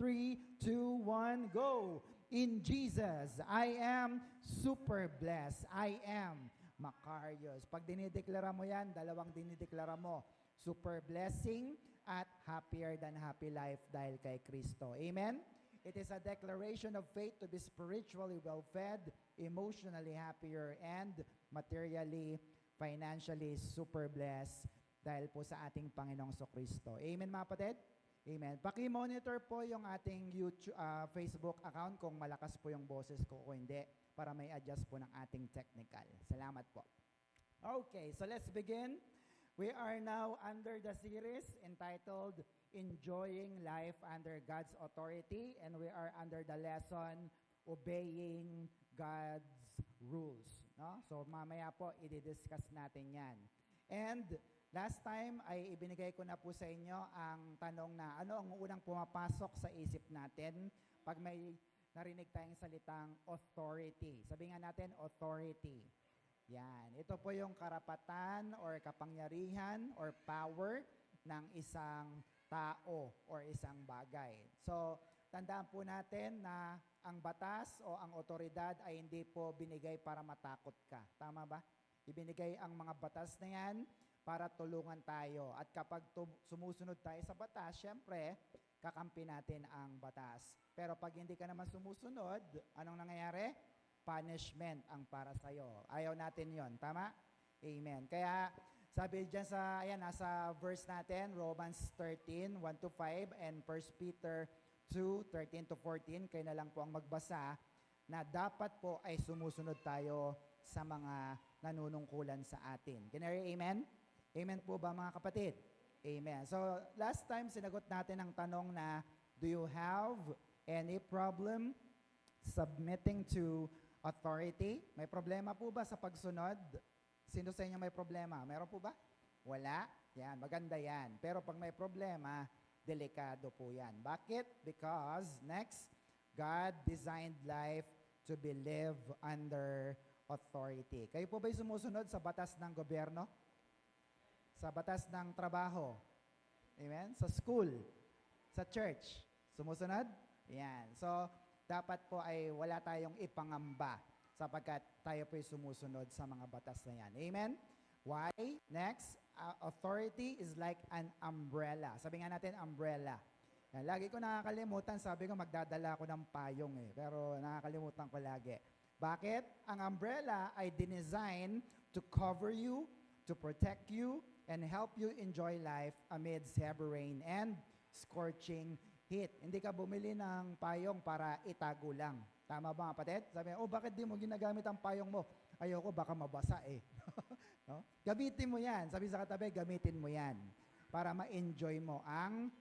3, 2, 1, go! In Jesus, I am super blessed. I am Macarius. Pag dinideklara mo yan, dalawang dinideklara mo. Super blessing at happier than happy life dahil kay Kristo. Amen? It is a declaration of faith to be spiritually well-fed, emotionally happier, and materially, financially super blessed dahil po sa ating Panginoong Kristo. Amen, mga kapatid? Amen. Paki-monitor po yung ating YouTube, Facebook account kung malakas po yung boses ko o hindi para may adjust po ng ating technical. Salamat po. Okay, so let's begin. We are now under the series entitled Enjoying Life Under God's Authority, and we are under the lesson Obeying God's Rules. No? So mamaya po, i-discuss natin yan. And last time ay ibinigay ko na po sa inyo ang tanong na ano ang unang pumapasok sa isip natin pag may narinig tayong salitang authority. Sabi nga natin, authority. Yan. Ito po yung karapatan or kapangyarihan or power ng isang tao or isang bagay. So, tandaan po natin na ang batas o ang otoridad ay hindi po binigay para matakot ka. Tama ba? Ibinigay ang mga batas na yan para tulungan tayo. At kapag sumusunod tayo sa batas, syempre, kakampi natin ang batas. Pero pag hindi ka naman sumusunod, anong nangyayari? Punishment ang para sa'yo. Ayaw natin yon, tama? Amen. Kaya sabi dyan sa, ayan, nasa verse natin, Romans 13, 1-5, and 1 Peter 2, 13-14, kayo na lang po ang magbasa, na dapat po ay sumusunod tayo sa mga nanunungkulan sa atin. Can you amen? Amen po ba mga kapatid? Amen. So last time sinagot natin ang tanong na, do you have any problem submitting to authority? May problema po ba sa pagsunod? Sino sa inyo may problema? Meron po ba? Wala? Yan, maganda yan. Pero pag may problema, delikado po yan. Bakit? Because, next, God designed life to be lived under authority. Kayo po ba'y sumusunod sa batas ng gobyerno? Sa batas ng trabaho? Amen? Sa school? Sa church? Sumusunod? Yan. So, dapat po ay wala tayong ipangamba sapagkat tayo po ay sumusunod sa mga batas na yan. Amen? Why? Next, authority is like an umbrella. Sabi nga natin, umbrella. Yan, lagi ko nakakalimutan, sabi ko magdadala ako ng payong pero nakakalimutan ko lagi. Bakit? Ang umbrella ay dinesign to cover you, to protect you, and help you enjoy life amidst heavy rain and scorching heat. Hindi ka bumili ng payong para itago lang. Tama ba, kapatid? Sabi, bakit di mo ginagamit ang payong mo? Ayoko, baka mabasa no? Gamitin mo yan. Sabi sa katabi, gamitin mo yan para ma-enjoy mo ang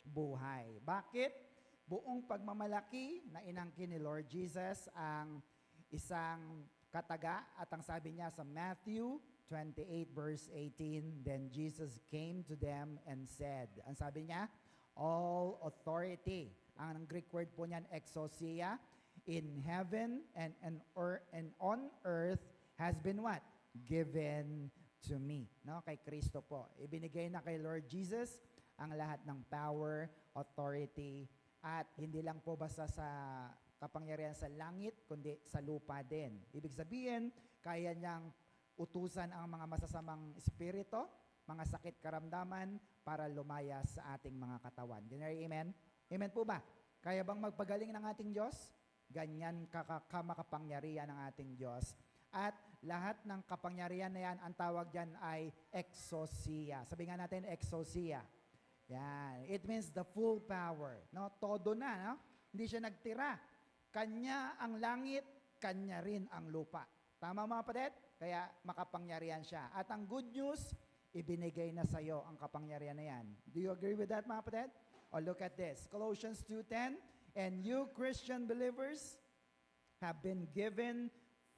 buhay. Bakit? Buong pagmamalaki na inangkin ni Lord Jesus ang isang kataga at ang sabi niya sa Matthew 28 verse 18, then Jesus came to them and said, ang sabi niya, all authority. Ang Greek word po niyan, exousia, in heaven and on earth has been what? Given to me. No? Kay Kristo po. Ibinigay na kay Lord Jesus ang lahat ng power, authority, at hindi lang po basta sa kapangyarihan sa langit, kundi sa lupa din. Ibig sabihin, kaya niyang utusan ang mga masasamang espiritu, mga sakit karamdaman, para lumayas sa ating mga katawan. Amen? Amen po ba? Kaya bang magpagaling ng ating Diyos? Ganyan kamakapangyarihan ng ating Diyos. At lahat ng kapangyarihan na yan, ang tawag dyan ay exousia. Sabi nga natin, exousia. Yan. It means the full power. No? Todo na. No? Hindi siya nagtira. Kanya ang langit, kanya rin ang lupa. Tama mga kapatid? Kaya makapangyarihan siya. At ang good news, ibinigay na sa iyo ang kapangyarihan na yan. Do you agree with that mga kapatid? O look at this. Colossians 2:10, and you Christian believers have been given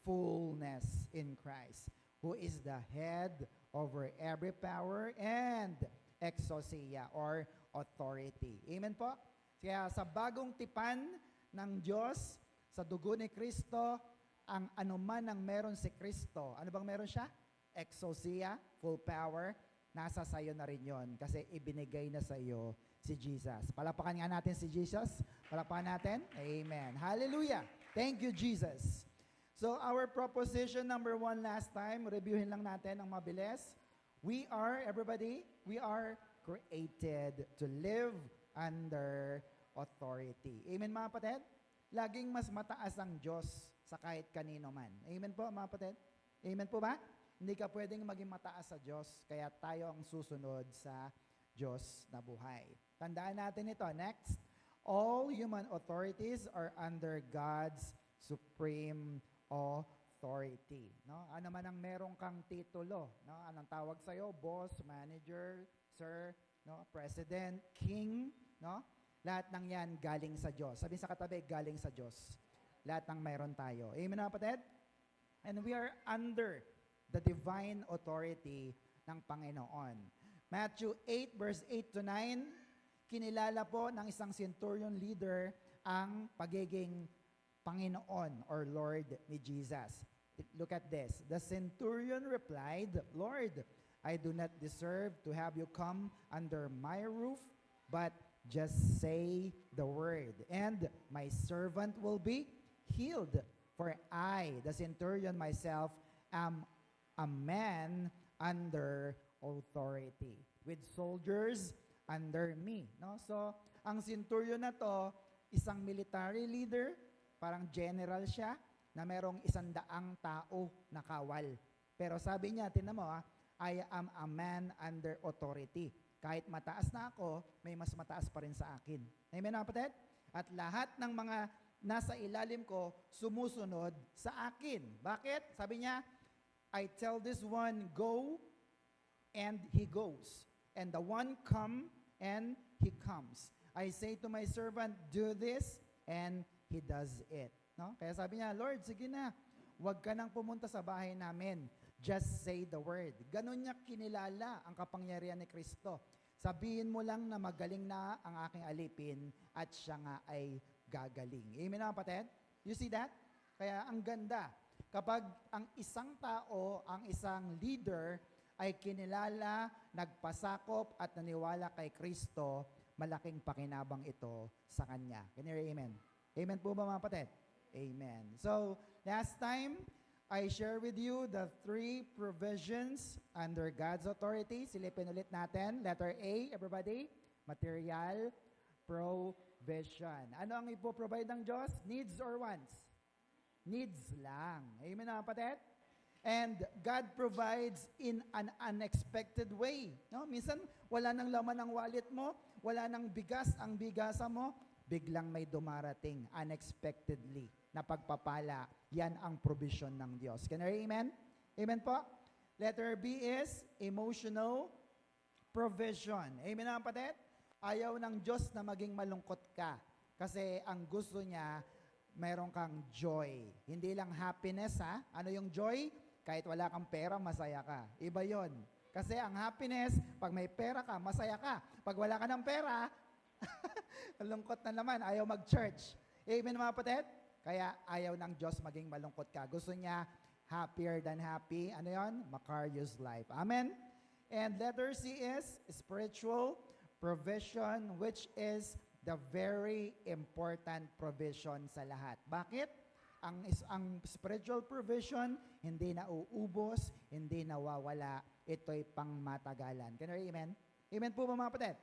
fullness in Christ, who is the head over every power and exousia or authority. Amen po? Kaya sa bagong tipan ng Diyos, sa dugo ni Kristo, ang anuman ang meron si Kristo. Ano bang meron siya? Exousia, full power, nasa sayo na rin yon kasi ibinigay na sa iyo si Jesus. Palakpakan nga natin si Jesus. Palakpakan natin. Amen. Hallelujah. Thank you, Jesus. So our proposition number 1 last time, reviewin lang natin ang mabilis. We are created to live under authority. Amen mga kapatid? Laging mas mataas ang Diyos sa kahit kanino man. Amen po mga kapatid? Amen po ba? Hindi ka pwedeng maging mataas sa Diyos, kaya tayo ang susunod sa Diyos na buhay. Tandaan natin ito. Next, all human authorities are under God's supreme authority. No? Ano man ang meron kang titulo, no? Anong tawag sa iyo? Boss, manager, sir, no? President, king, no? Lahat ng 'yan galing sa Diyos. Sabi sa katabi, galing sa Diyos. Lahat ng meron tayo. Amen na kapatid? And we are under the divine authority ng Panginoon. Matthew 8 verse 8 to 9, kinilala po ng isang centurion leader ang pagiging Panginoon or Lord ni Jesus. Look at this. The centurion replied, Lord, I do not deserve to have you come under my roof, but just say the word, and my servant will be healed. For I, the centurion myself, am a man under authority, with soldiers under me. No? So, ang centurion na to, isang military leader, parang general siya, na merong 100 tao na kawal. Pero sabi niya, tinan mo I am a man under authority. Kahit mataas na ako, may mas mataas pa rin sa akin. Amen na kapatid? At lahat ng mga nasa ilalim ko, sumusunod sa akin. Bakit? Sabi niya, I tell this one, go, and he goes. And the one come, and he comes. I say to my servant, do this, and he does it. No? Kaya sabi niya, Lord, sige na, huwag ka nang pumunta sa bahay namin. Just say the word. Ganon niya kinilala ang kapangyarihan ni Kristo. Sabihin mo lang na magaling na ang aking alipin at siya nga ay gagaling. Amen na kapatid? You see that? Kaya ang ganda. Kapag ang isang tao, ang isang leader ay kinilala, nagpasakop at naniwala kay Kristo, malaking pakinabang ito sa Kanya. Can you hear amen? Amen po ba mga kapatid? Amen. So, last time, I share with you the 3 provisions under God's authority. Silipin ulit natin. Letter A, everybody. Material provision. Ano ang ipoprovide ng Diyos? Needs or wants? Needs lang. Amen na kapatid? And God provides in an unexpected way. No? Minsan, wala nang laman ng wallet mo, wala nang bigas ang bigasa mo, biglang may dumarating unexpectedly na pagpapala. Yan ang provision ng Diyos. Can you hear amen? Amen po? Letter B is emotional provision. Amen na kapatid? Ayaw ng Diyos na maging malungkot ka. Kasi ang gusto niya, meron kang joy. Hindi lang happiness ha. Ano yung joy? Kahit wala kang pera, masaya ka. Iba yon. Kasi ang happiness, pag may pera ka, masaya ka. Pag wala ka ng pera, malungkot na naman, ayaw mag-church. Amen mga kapatid? Kaya ayaw ng Diyos maging malungkot ka. Gusto niya happier than happy. Ano yon? Macarius life. Amen? And letter C is spiritual provision, which is the very important provision sa lahat. Bakit? Ang spiritual provision, hindi na uubos, hindi nawawala. Ito'y pangmatagalan. Can you hear amen? Amen po ba mga kapatid?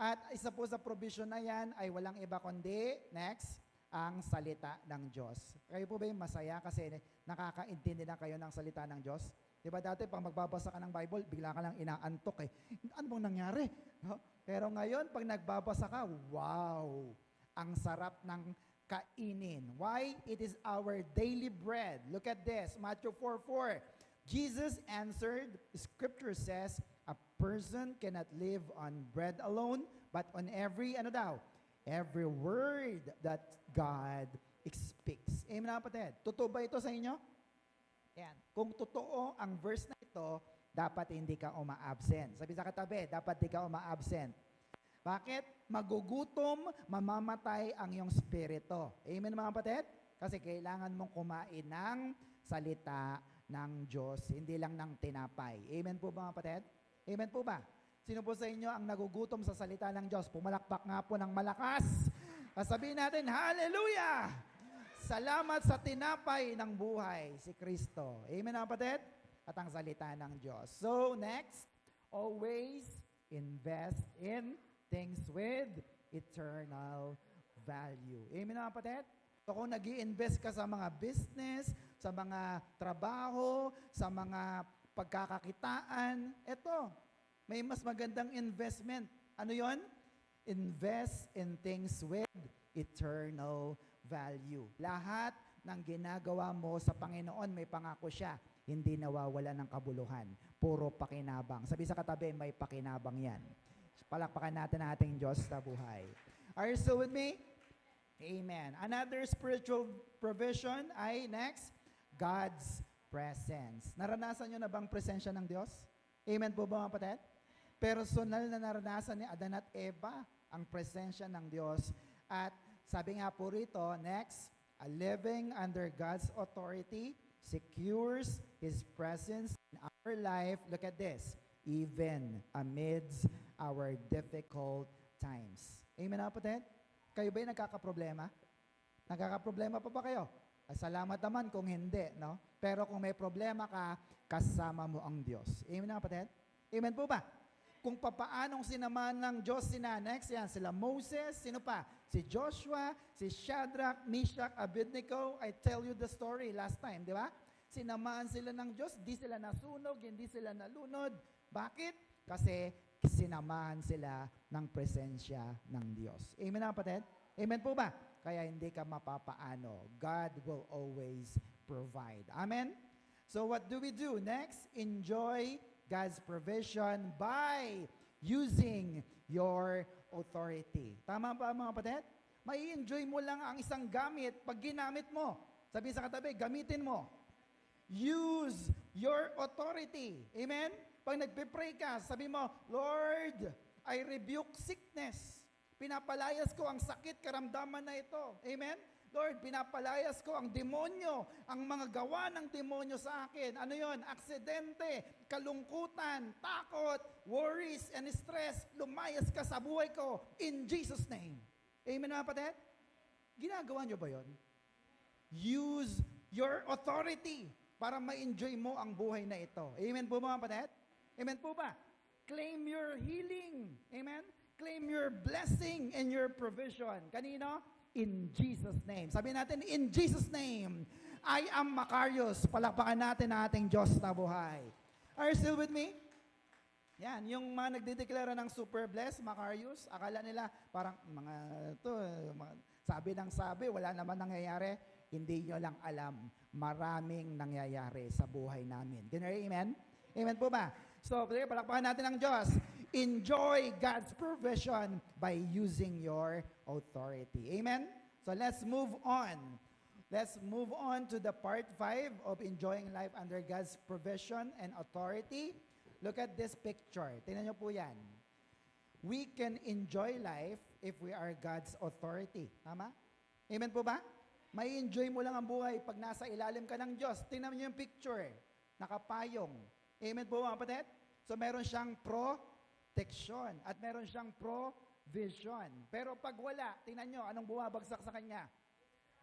At isa po sa provision na yan ay walang iba kundi, next, ang salita ng Diyos. Kayo po ba yung masaya kasi nakakaintindi na kayo ng salita ng Diyos? Diba dati pag magbabasa ka ng Bible, bigla ka lang inaantok eh. Ano bang nangyari? No? Pero ngayon, pag nagbabasa ka, wow! Ang sarap ng kainin. Why? It is our daily bread. Look at this, Matthew 4:4. Jesus answered, Scripture says, a person cannot live on bread alone, but on every, every word that God speaks. Amen na kapatid? Totoo ba ito sa inyo? Yan. Kung totoo ang verse na ito, dapat hindi ka uma-absent. Sabi sa katabi, dapat hindi ka uma-absent. Bakit? Magugutom, mamamatay ang iyong spirito. Amen mga kapatid? Kasi kailangan mong kumain ng salita ng Diyos, hindi lang ng tinapay. Amen po ba mga kapatid? Amen po ba? Sino po sa inyo ang nagugutom sa salita ng Diyos? Pumalakpak nga po ng malakas. Sabihin natin, Hallelujah! Salamat sa tinapay ng buhay, si Kristo. Amen mga kapatid? At ang salita ng Diyos. So, next, always invest in things with eternal value. Amen mga kapatid? So, kung nag-i-invest ka sa mga business, sa mga trabaho, sa mga pagkakakitaan, eto, may mas magandang investment. Ano yon? Invest in things with eternal value. Lahat ng ginagawa mo sa Panginoon, may pangako siya. Hindi nawawala ng kabuluhan. Puro pakinabang. Sabi sa katabi, may pakinabang yan. Palakpakan natin ang ating Diyos sa buhay. Are you still with me? Amen. Another spiritual provision ay next, God's presence. Naranasan nyo na bang presensya ng Diyos? Amen po ba mga kapatid? Personal na naranasan ni Adan at Eva ang presensya ng Diyos. At sabi nga po rito, next, a living under God's authority secures His presence in our life. Look at this, even amidst our difficult times. Amen mga kapatid? Kayo ba'y nagkakaproblema? Nagkakaproblema pa ba kayo? Salamat naman kung hindi, no? Pero kung may problema ka, kasama mo ang Diyos. Amen mga kapatid? Amen po ba? Kung papaanong sinamahan ng Diyos next, yan, sila Moses, sino pa? Si Joshua, si Shadrach, Meshach, Abednego. I tell you the story last time, di ba? Sinamahan sila ng Diyos, di sila nasunog, hindi sila nalunod. Bakit? Kasi sinamahan sila ng presensya ng Diyos. Amen na kapatid? Amen po ba? Kaya hindi ka mapapaano. God will always provide. Amen? So what do we do? Next, enjoy God's provision by using your authority. Tama ba mga kapatid? May enjoy mo lang ang isang gamit pag ginamit mo. Sabi sa katabi, gamitin mo. Use your authority. Amen? Pag nagpe-pray ka, sabi mo, Lord, I rebuke sickness. Pinapalayas ko ang sakit, karamdaman na ito. Amen? Lord, pinapalayas ko ang demonyo, ang mga gawa ng demonyo sa akin. Ano yon? Aksidente, kalungkutan, takot, worries, and stress. Lumayas ka sa buhay ko in Jesus' name. Amen mga kapatid? Ginagawa nyo ba yon? Use your authority para ma-enjoy mo ang buhay na ito. Amen po mga kapatid? Amen po ba? Claim your healing. Amen? Claim your blessing and your provision. Kanino? In Jesus' name. Sabi natin, in Jesus' name, I am Macarius. Palakpakan natin ang ating Diyos na buhay. Are you still with me? Yan, yung mga nagdideklara ng super blessed, Macarius, akala nila parang mga ito, sabi ng sabi, wala naman nangyayari. Hindi nyo lang alam. Maraming nangyayari sa buhay namin. Can you hear amen? Amen po ba? So, palakpakan natin ang Diyos. Enjoy God's provision by using your authority. Amen? So let's move on. Let's move on to the part 5 of enjoying life under God's provision and authority. Look at this picture. Tingnan niyo po yan. We can enjoy life if we are God's authority. Tama? Amen po ba? May enjoy mo lang ang buhay pag nasa ilalim ka ng Diyos. Tingnan niyo yung picture. Nakapayong. Amen po mga kapatid? So meron siyang protection at meron siyang provision. Pero pag wala, tingnan nyo, anong bumabagsak sa kanya?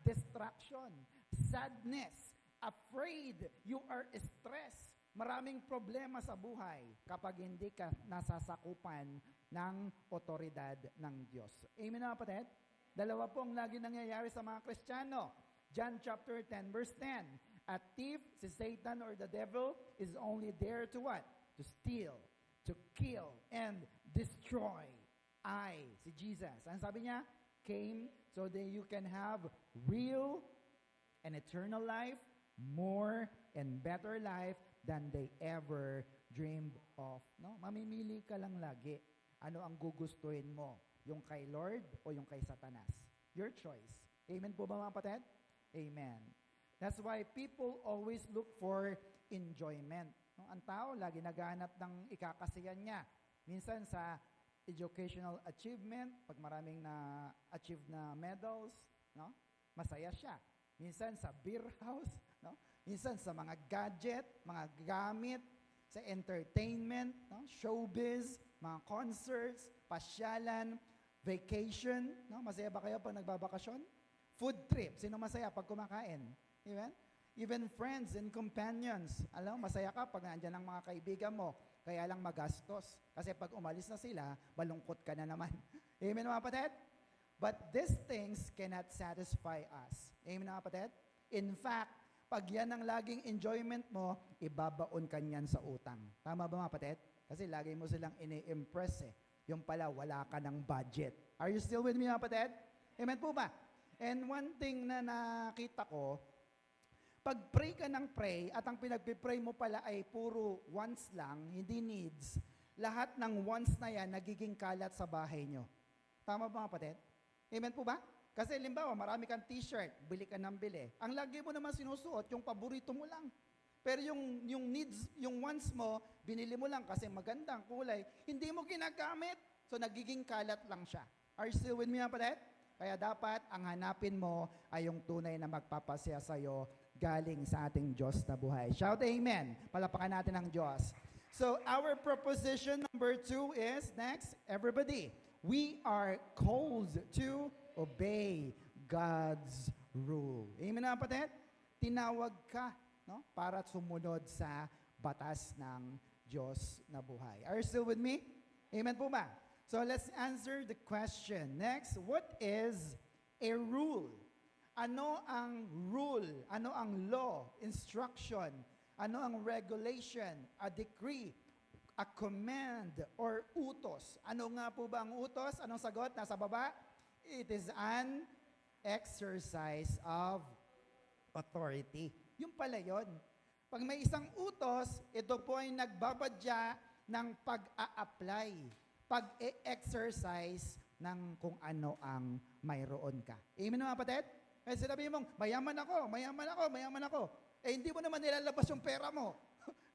Distraction, sadness, afraid, you are stressed. Maraming problema sa buhay kapag hindi ka nasasakupan ng otoridad ng Diyos. Amen na kapatid? Dalawa pong lagi nangyayari sa mga Kristiyano. John chapter 10 verse 10. A thief, si Satan or the devil, is only there to what? To steal, to kill, and destroy. I, si Jesus, ang sabi niya, came so that you can have real and eternal life, more and better life than they ever dreamed of. No? Mamimili ka lang lagi. Ano ang gugustuhin mo? Yung kay Lord o yung kay Satanas? Your choice. Amen po ba mga kapatid? Amen. That's why people always look for enjoyment. No? Ang tao lagi naghahanap ng ikakasiyan niya. Minsan sa educational achievement, pag maraming na-achieve na medals, no? Masaya siya. Minsan sa beer house, no? Minsan sa mga gadget, mga gamit, sa entertainment, no? Showbiz, mga concerts, pasyalan, vacation, no? Masaya ba kayo pag nagbabakasyon? Food trip, sino masaya pag kumakain? Amen? Even friends and companions, alam mo, masaya ka pag nandiyan ang mga kaibigan mo, kaya lang magastos. Kasi pag umalis na sila, malungkot ka na naman. Amen mga kapatid? But these things cannot satisfy us. Amen mga kapatid? In fact, pag yan ang laging enjoyment mo, ibabaon ka niyan sa utang. Tama ba mga kapatid? Kasi lagi mo silang ini-impress eh. Yung pala, wala ka ng budget. Are you still with me mga kapatid? Amen po ba? And one thing na nakita ko, pag pray ka ng pray at ang pinagpipray mo pala ay puro wants lang, hindi needs, lahat ng wants na yan nagiging kalat sa bahay nyo. Tama ba mga kapatid? Amen po ba? Kasi limbawa, marami kang t-shirt, bili ka ng bili. Ang lagi mo naman sinusuot, yung paborito mo lang. Pero yung needs, yung wants mo, binili mo lang kasi magandang kulay, hindi mo ginagamit. So nagiging kalat lang siya. Are you still with me mga kapatid? Kaya dapat ang hanapin mo ay yung tunay na magpapasaya sa'yo galing sa ating Diyos na buhay. Shout amen. Palapakan natin ang Diyos. So our proposition number 2 is, next, everybody, we are called to obey God's rule. Amen na kapatid? Tinawag ka, no, para sumunod sa batas ng Diyos na buhay. Are you still with me? Amen po ba? So let's answer the question. Next, what is a rule? Ano ang rule? Ano ang law, instruction? Ano ang regulation, a decree, a command, or utos? Ano nga po ba ang utos? Anong sagot? Nasa baba? It is an exercise of authority. Yung pala yun. Pag may isang utos, ito po ay nagbabadya ng pag-a-apply, pag-e-exercise ng kung ano ang mayroon ka. Amen mga kapatid? Kasi sinabi mong, mayaman ako, mayaman ako, mayaman ako. Eh, hindi mo naman nilalabas yung pera mo.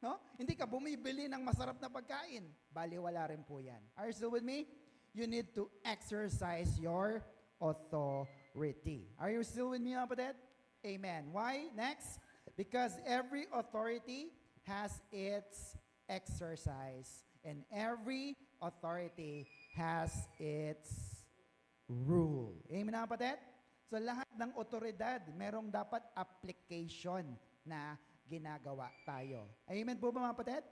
No? Hindi ka bumibili ng masarap na pagkain. Baliwala rin po yan. Are you still with me? You need to exercise your authority. Are you still with me, kapatid? Amen. Why? Next. Because every authority has its exercise. And every authority has its rule. Amen, kapatid? So lahat ng otoridad, merong dapat application na ginagawa tayo. Amen po ba mga kapatid?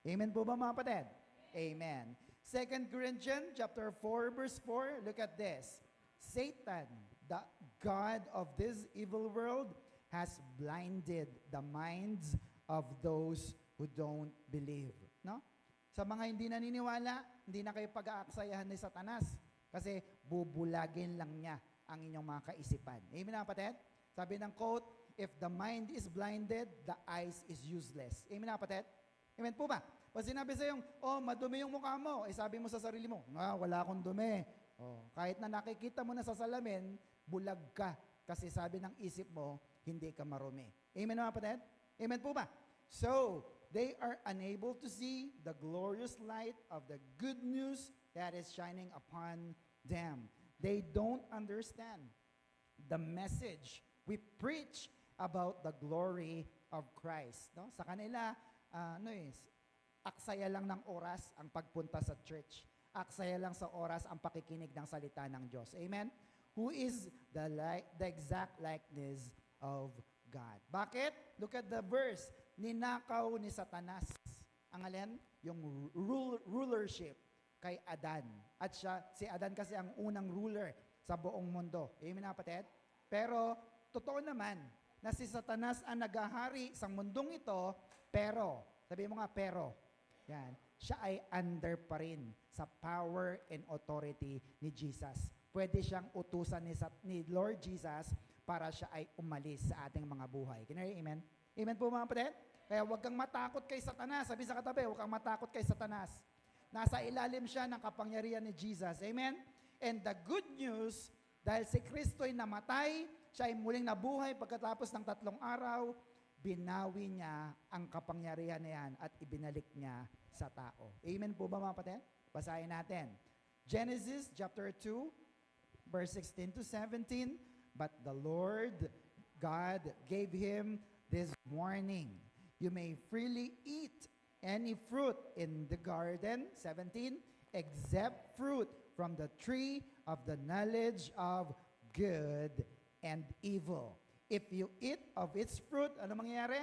Amen po ba mga kapatid? Amen. 2 Corinthians chapter 4 verse 4, look at this. Satan, the god of this evil world, has blinded the minds of those who don't believe. No? Sa mga hindi naniniwala, hindi na kayo pag-aaksayahan ni Satanas kasi bubulagin lang niya ang inyong mga kaisipan. Amen na kapatid? Sabi ng quote, if the mind is blinded, the eyes is useless. Amen na kapatid? Amen po ba? Pag sinabi sa yung, oh, madumi yung mukha mo, eh sabi mo sa sarili mo, wala akong dumi. Oh, kahit na nakikita mo na sa salamin, bulag ka. Kasi sabi ng isip mo, hindi ka marumi. Amen na kapatid? Amen po ba? So, they are unable to see the glorious light of the good news that is shining upon them. They don't understand the message we preach about the glory of Christ. No? Sa kanila, aksaya lang ng oras ang pagpunta sa church. Aksaya lang sa oras ang pakikinig ng salita ng Diyos. Amen? Who is the exact likeness of God. Bakit? Look at the verse. Ninakaw ni Satanas. Ang alin? Yung rulership kay Adan. At si Adan kasi ang unang ruler sa buong mundo. Amen na kapatid? Pero, totoo naman, na si Satanas ang naghahari sa mundong ito, pero, sabi mo nga, pero, yan, siya ay under pa rin sa power and authority ni Jesus. Pwede siyang utusan ni Lord Jesus para siya ay umalis sa ating mga buhay. Can you hear amen? Amen po mga kapatid? Kaya huwag kang matakot kay Satanas. Sabi sa katabi, huwag kang matakot kay Satanas. Nasa ilalim siya ng kapangyarihan ni Jesus. Amen? And the good news, dahil si Kristo ay namatay, siya ay muling nabuhay pagkatapos ng 3 araw, binawi niya ang kapangyarihan na yan at ibinalik niya sa tao. Amen po ba mga kapatid? Basahin natin. Genesis chapter 2, verse 16 to 17. But the Lord God gave him this warning. You may freely eat any fruit in the garden, 17, except fruit from the tree of the knowledge of good and evil. If you eat of its fruit, ano mangyayari?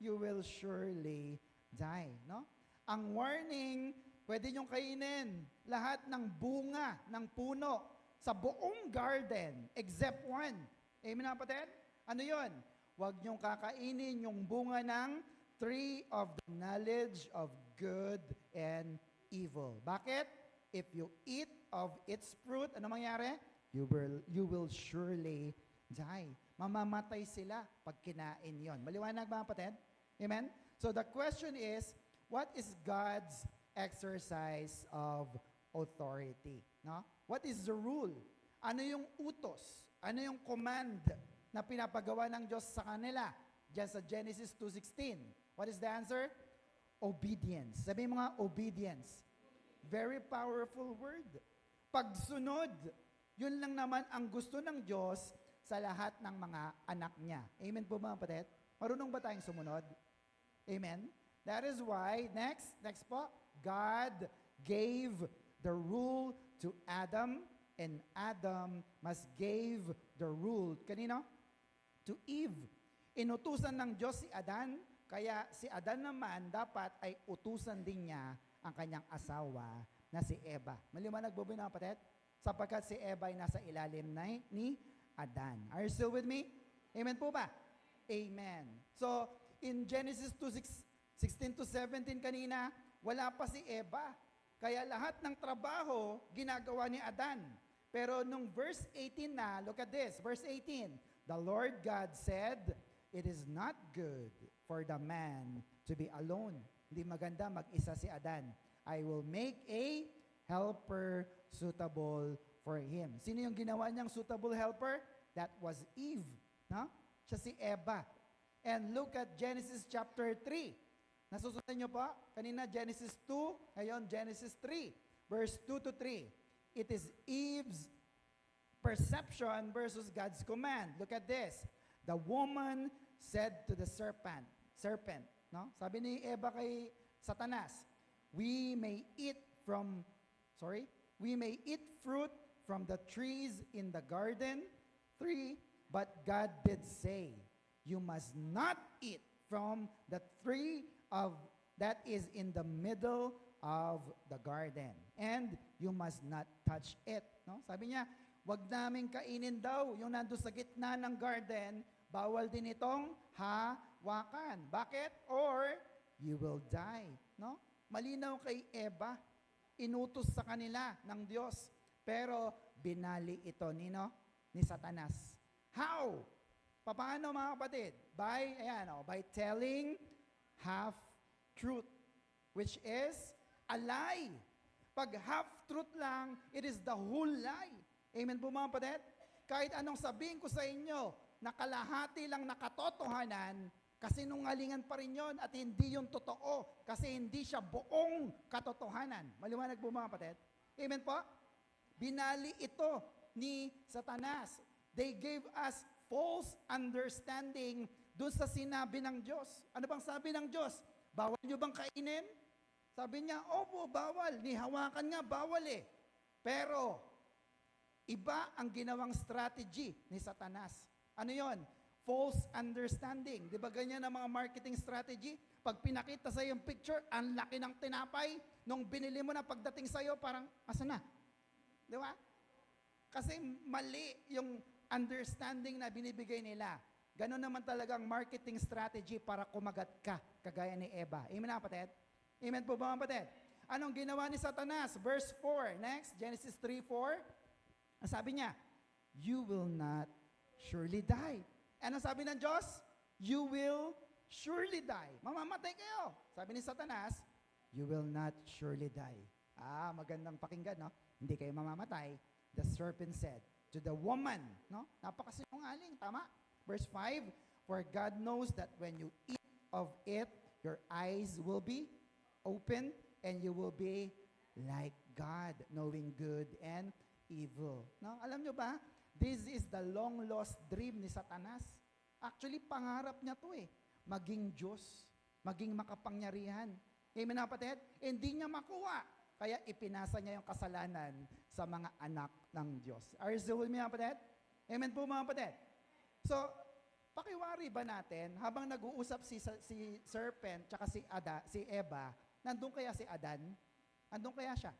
You will surely die, no? Ang warning, pwede niyong kainin lahat ng bunga ng puno sa buong garden except one. Amen, kapatid? Ano yon? Huwag niyong kakainin yung bunga ng tree of the knowledge of good and evil. Bakit? If you eat of its fruit, ano mangyari? You will surely die. Mamamatay sila pag kinain yon. Maliwanag ba, kapatid? Amen? So the question is, what is God's exercise of authority? No? What is the rule? Ano yung utos? Ano yung command na pinapagawa ng Diyos sa kanila? Just sa Genesis 2:16. What is the answer? Obedience. Sabi mo nga, obedience. Very powerful word. Pagsunod. Yun lang naman ang gusto ng Diyos sa lahat ng mga anak niya. Amen po mga kapatid? Marunong ba tayong sumunod? Amen? That is why, next po, God gave the rule to Adam, and Adam must gave the rule, kanino? To Eve. Inutusan ng Diyos si Adan, kaya si Adan naman dapat ay utusan din niya ang kanyang asawa na si Eva. Maliwanag po ba mga kapatid? Sapagkat si Eva ay nasa ilalim ni Adan. Are you still with me? Amen po ba? Amen. So, in Genesis 2:16 to 17 kanina, wala pa si Eva. Kaya lahat ng trabaho, ginagawa ni Adan. Pero nung verse 18 na, look at this, verse 18, the Lord God said, it is not good for the man to be alone. Hindi maganda mag-isa si Adan. I will make a helper suitable for him. Sino yung ginawa niyang suitable helper? That was Eve. No? Siya si Eva. And look at Genesis chapter 3. Nasusunod niyo po? Kanina Genesis 2, ngayon Genesis 3, verse 2 to 3. It is Eve's perception versus God's command. Look at this. The woman said to the serpent, no? Sabi ni Eva kay Satanas, we may eat fruit from the trees in the garden. 3, but God did say, you must not eat from the tree of that is in the middle of the garden. And you must not touch it. No? Sabi niya, wag naming kainin daw yung nandun sa gitna ng garden, bawal din itong hawakan. Bakit? Or you will die. No? Malinaw kay Eva, inutos sa kanila ng Diyos. Pero binali ito ni Satanas. How? Paano mga kapatid? By telling half-truth, which is a lie. Pag half-truth lang, it is the whole lie. Amen po mga kapatid? Kahit anong sabihin ko sa inyo, nakalahati lang na katotohanan, kasinungalingan pa rin yon at hindi yung totoo kasi hindi siya buong katotohanan. Maliwanag po mga kapatid? Amen po? Binali ito ni Satanas. They gave us false understanding doon sa sinabi ng Diyos. Ano bang sabi ng Diyos? Bawal nyo bang kainin? Sabi niya, opo, bawal. Nihawakan nga, bawal eh. Pero, iba ang ginawang strategy ni Satanas. Ano yon? False understanding. Di ba ganyan ang mga marketing strategy? Pag pinakita sa yung picture, ang laki ng tinapay, nung binili mo na pagdating sa iyo, parang, asa na? Di ba? Kasi mali yung understanding na binibigay nila. Ganon naman talagang marketing strategy para kumagat ka, kagaya ni Eva. Amen na, kapatid? Amen po ba, kapatid? Anong ginawa ni Satanas? Verse 4. Next, Genesis 3:4. Ang sabi niya, you will not surely die. Ano sabi ng Diyos? You will surely die. Mamamatay kayo. Sabi ni Satanas, you will not surely die. Magandang pakinggan, no? Hindi kayo mamamatay. The serpent said to the woman, no? Napakasinungaling, tama? Verse 5, for God knows that when you eat of it, your eyes will be open and you will be like God, knowing good and evil. No? Alam nyo ba? This is the long lost dream ni Satanas. Actually, pangarap niya to eh. Maging Diyos, maging makapangyarihan. Amen mga kapatid? Hindi niya makuha. Kaya ipinasa niya yung kasalanan sa mga anak ng Diyos. Are you still with me mga kapatid? Amen po mga kapatid? So, pakiwari ba natin, habang nag-uusap si serpent tsaka si Eva, nandun kaya si Adan? Nandun kaya siya?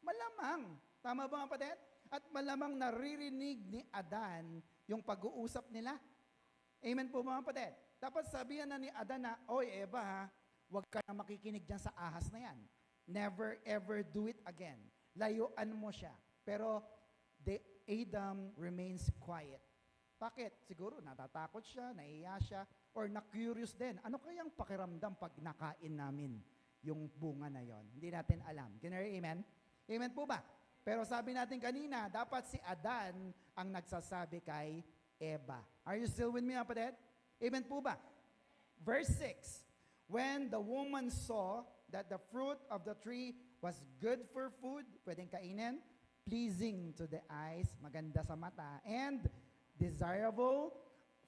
Malamang. Tama ba mga kapatid? At malamang naririnig ni Adan yung pag-uusap nila. Amen po mga kapatid? Dapat sabihan na ni Adan na, oy Eva ha, huwag ka na makikinig dyan sa ahas na yan. Never ever do it again. Layuan mo siya. Pero Adam remains quiet. Bakit? Siguro natatakot siya, naiya siya, or na-curious din. Ano kayang pakiramdam pag nakain namin yung bunga na yon? Hindi natin alam. Can you hear amen? Amen po ba? Pero sabi natin kanina, dapat si Adan ang nagsasabi kay Eva. Are you still with me, kapatid? Amen po ba? Verse 6, when the woman saw that the fruit of the tree was good for food, pwedeng kainin, pleasing to the eyes, maganda sa mata, and desirable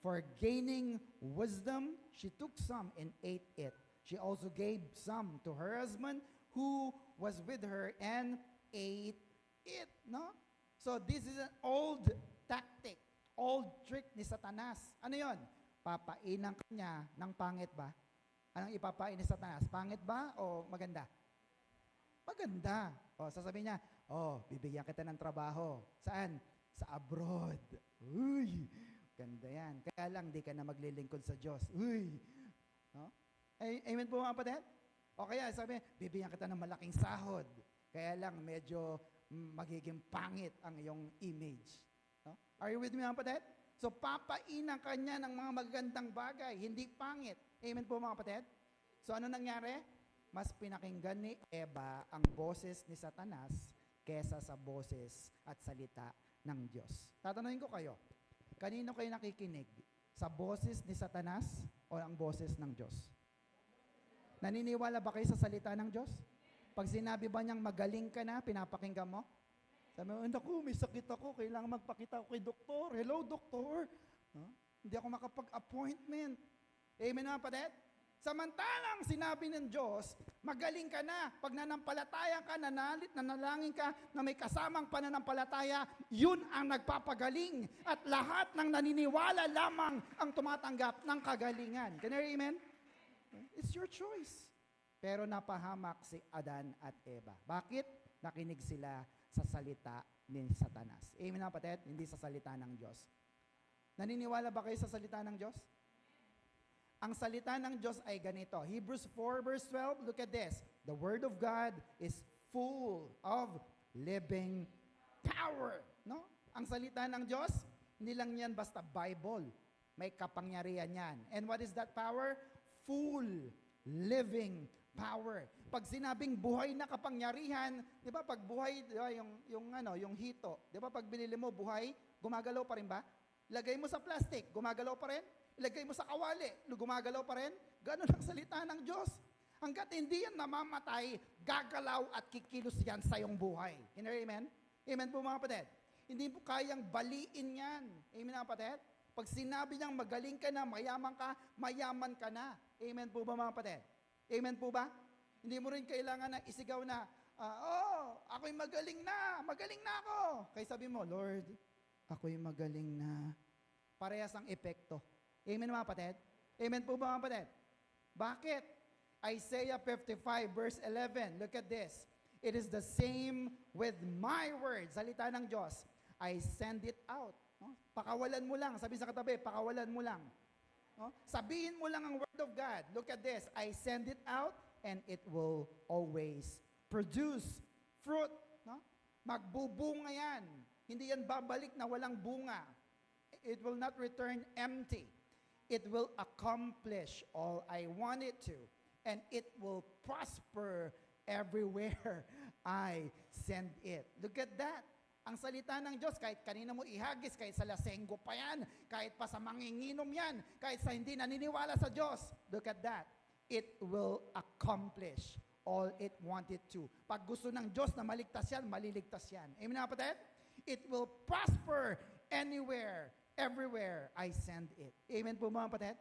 for gaining wisdom, she took some and ate it. She also gave some to her husband who was with her and ate it. No? So this is an old tactic, old trick ni Satanas. Ano yon? Papainan kanya ng pangit ba? Anong ipapain ni Satanas? Pangit ba o maganda? Maganda. O, sasabihin niya, bibigyan kita ng trabaho. Saan? Sa abroad. Uy, ganda yan. Kaya lang, di ka na maglilingkod sa Diyos. Uy. No? Amen po mga kapatid? O kaya, sabi, bibigyan kita ng malaking sahod. Kaya lang, medyo magiging pangit ang iyong image. No? Are you with me mga kapatid? So, papainan ka niya ng mga magagandang bagay, hindi pangit. Amen po mga kapatid? So, ano nangyari? Mas pinakinggan ni Eva ang boses ni Satanas kesa sa boses at salita ng Diyos. Tatanungin ko kayo, kanino kayo nakikinig? Sa boses ni Satanas o ang boses ng Diyos? Naniniwala ba kayo sa salita ng Diyos? Pag sinabi ba niyang magaling ka na, pinapakinggan mo? Sabi mo, naku, may sakit ako, kailangan magpakita ako kay doktor. Hello, doktor. Hindi ako makapag-appointment. Amen mga kapatid? Samantalang sinabi ng Diyos, magaling ka na. Pag nanampalataya ka, nanalangin ka na may kasamang pananampalataya, yun ang nagpapagaling. At lahat ng naniniwala lamang ang tumatanggap ng kagalingan. Can you hear amen? It's your choice. Pero napahamak si Adan at Eva. Bakit? Nakinig sila sa salita ni Satanas. Amen na kapatid? Hindi sa salita ng Diyos. Naniniwala ba kayo sa salita ng Diyos? Ang salita ng Diyos ay ganito. Hebrews 4 verse 12, look at this. The Word of God is full of living power. No? Ang salita ng Diyos, hindi lang yan basta Bible. May kapangyarihan yan. And what is that power? Full living power. Pag sinabing buhay na kapangyarihan, 'di ba? Pag buhay, di ba, yung hito, 'di ba? Pag binili mo buhay, gumagalaw pa rin ba? Lagay mo sa plastic, gumagalaw pa rin? Ilagay mo sa kawali, gumagalaw pa rin? Ganun ang salita ng Diyos. Hanggat hindi yan namamatay, gagalaw at kikilos yan sa iyong buhay. Amen? Amen po mga kapatid. Hindi po kayang baliin yan. Amen mga kapatid? Pag sinabi niyang magaling ka na, mayaman ka na. Amen po ba mga kapatid? Amen po ba? Hindi mo rin kailangan na isigaw na, ako'y magaling na ako. Kaya sabi mo, Lord, ako'y magaling na. Parehas ang epekto. Amen mga kapatid? Amen po ba mga kapatid? Bakit? Isaiah 55 verse 11, look at this. It is the same with my word. Salita ng Diyos. I send it out. No? Pakawalan mo lang. Sabi sa katabi, pakawalan mo lang. No? Sabihin mo lang ang word of God. Look at this. I send it out and it will always produce fruit. No? Magbubunga yan. Hindi yan babalik na walang bunga. It will not return empty. It will accomplish all I want it to. And it will prosper everywhere I send it. Look at that. Ang salita ng Diyos, kahit kanina mo ihagis, kahit sa lasenggo pa yan, kahit pa sa manginginom yan, kahit sa hindi naniniwala sa Diyos, look at that. It will accomplish all it wanted to. Pag gusto ng Diyos na maligtas yan, maliligtas yan. Amen na kapatid? It will prosper anywhere, everywhere I send it. Amen po mga kapatid?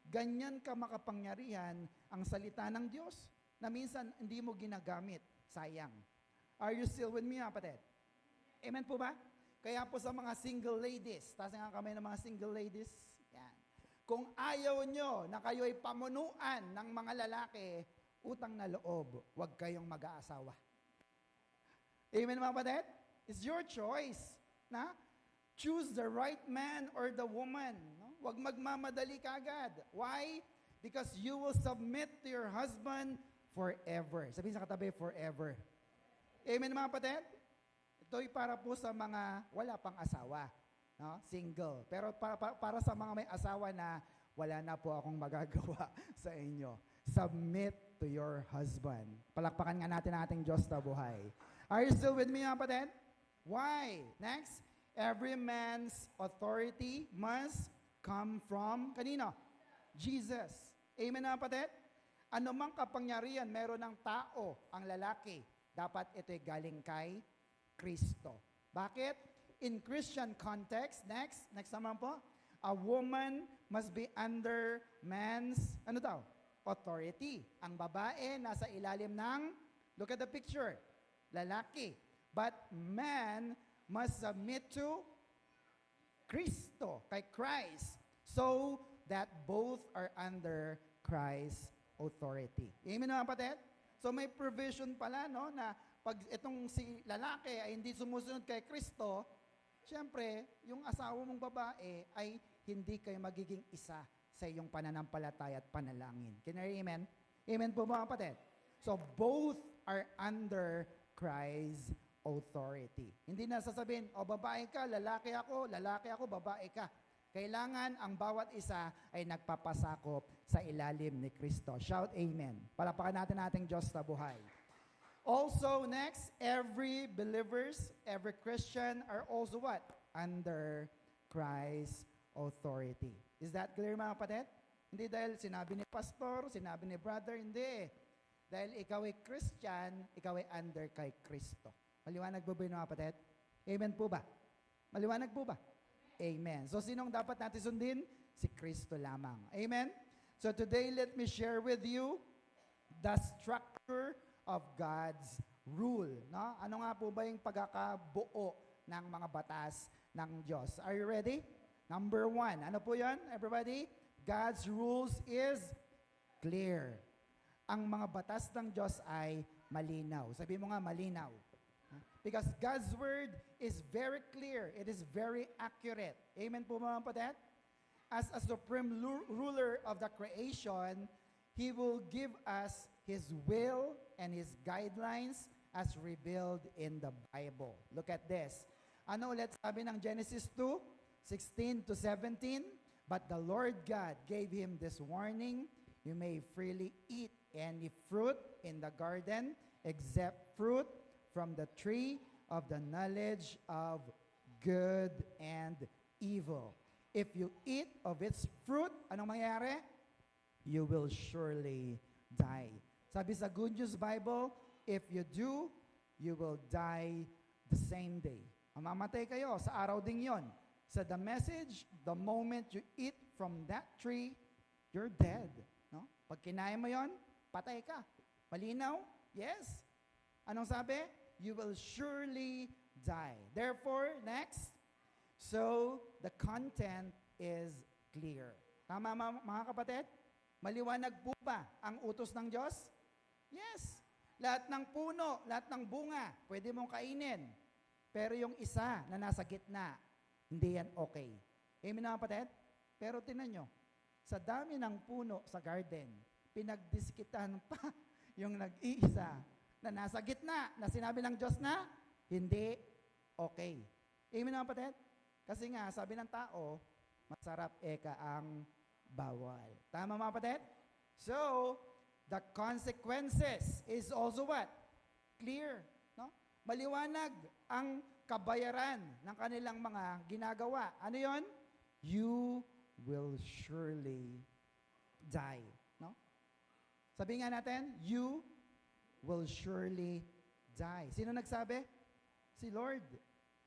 Ganyan ka makapangyarihan ang salita ng Diyos. na minsan hindi mo ginagamit. Sayang. Are you still with me, kapatid? Amen po ba? Kaya po sa mga single ladies, taas nga kamay ng mga single ladies, yan. Kung ayaw nyo na kayo ay pamunuan ng mga lalaki, utang na loob, huwag kayong mag-aasawa. Amen mga kapatid? It's your choice. Na? Choose the right man or the woman. No? Huwag magmamadali kagad. Why? Because you will submit to your husband forever. Sabihin sa katabi, forever. Amen mga kapatid? Ito'y para po sa mga wala pang asawa. No? Single. Pero para sa mga may asawa na wala na po akong magagawa sa inyo. Submit to your husband. Palakpakan nga natin ang ating Diyos na buhay. Are you still with me mga kapatid? Why? Next. Every man's authority must come from, kanino? Jesus. Amen na kapatid? Ano mang kapangyarihan meron ng tao, ang lalaki, dapat ito'y galing kay Kristo. Bakit? In Christian context, next naman po, a woman must be under man's, authority. Ang babae nasa ilalim ng, look at the picture, lalaki. But man must submit to Kristo, kay Christ, so that both are under Christ's authority. Amen mga kapatid? So may provision pala, no, na pag itong si lalaki ay hindi sumusunod kay Kristo, siyempre, yung asawa mong babae ay hindi kayo magiging isa sa iyong pananampalataya at panalangin. Can you hear amen? Amen po mga kapatid? So both are under Christ's authority. Hindi na sasabihin, babae ka, lalaki ako, babae ka. Kailangan ang bawat isa ay nagpapasakop sa ilalim ni Kristo. Shout amen. Palapakan natin ating Diyos na buhay. Also, next, every believers, every Christian are also what? Under Christ's authority. Is that clear mga kapatid? Hindi dahil sinabi ni pastor, sinabi ni brother, hindi. Dahil ikaw ay Christian, ikaw ay under kay Kristo. Maliwanag po ba yun mga kapatid? Amen po ba? Maliwanag po ba? Amen. So sinong dapat natin sundin? Si Kristo lamang. Amen? So today, let me share with you the structure of God's rule. No? Ano nga po ba yung pagkakabuo ng mga batas ng Diyos? Are you ready? Number 1. Ano po yan, everybody? God's rules is clear. Ang mga batas ng Diyos ay malinaw. Sabi mo nga, malinaw. Because God's word is very clear. It is very accurate. Amen po mga kapatid? As a supreme ruler of the creation, He will give us His will and His guidelines as revealed in the Bible. Look at this. Ano ulit sabi ng Genesis 2:16 to 17? But the Lord God gave him this warning, you may freely eat any fruit in the garden except fruit from the tree of the knowledge of good and evil. If you eat of its fruit, anong mangyayari? You will surely die. Sabi sa Good News Bible, if you do, you will die the same day. Mamamatay kayo sa araw ding yon. Sa The Message, the moment you eat from that tree, you're dead. No? Pag kinain mo yon, patay ka. Malinaw? Yes. Anong sabi? You will surely die. Therefore, next, so the content is clear. Tama mga kapatid? Maliwanag po ba ang utos ng Diyos? Yes. Lahat ng puno, lahat ng bunga, pwede mong kainin. Pero yung isa na nasa gitna, hindi yan okay. Amen mga kapatid? Pero tinan nyo, sa dami ng puno sa garden, pinagdiskitan pa yung nag-iisa na nasa gitna, na sinabi ng Diyos na hindi okay. Amen mga kapatid? Kasi nga, sabi ng tao, masarap eka ang bawal. Tama mga kapatid? So, the consequences is also what? Clear. No? Maliwanag ang kabayaran ng kanilang mga ginagawa. Ano yon? You will surely die. No? Sabi nga natin, you will surely die. Sino nagsabi? Si Lord.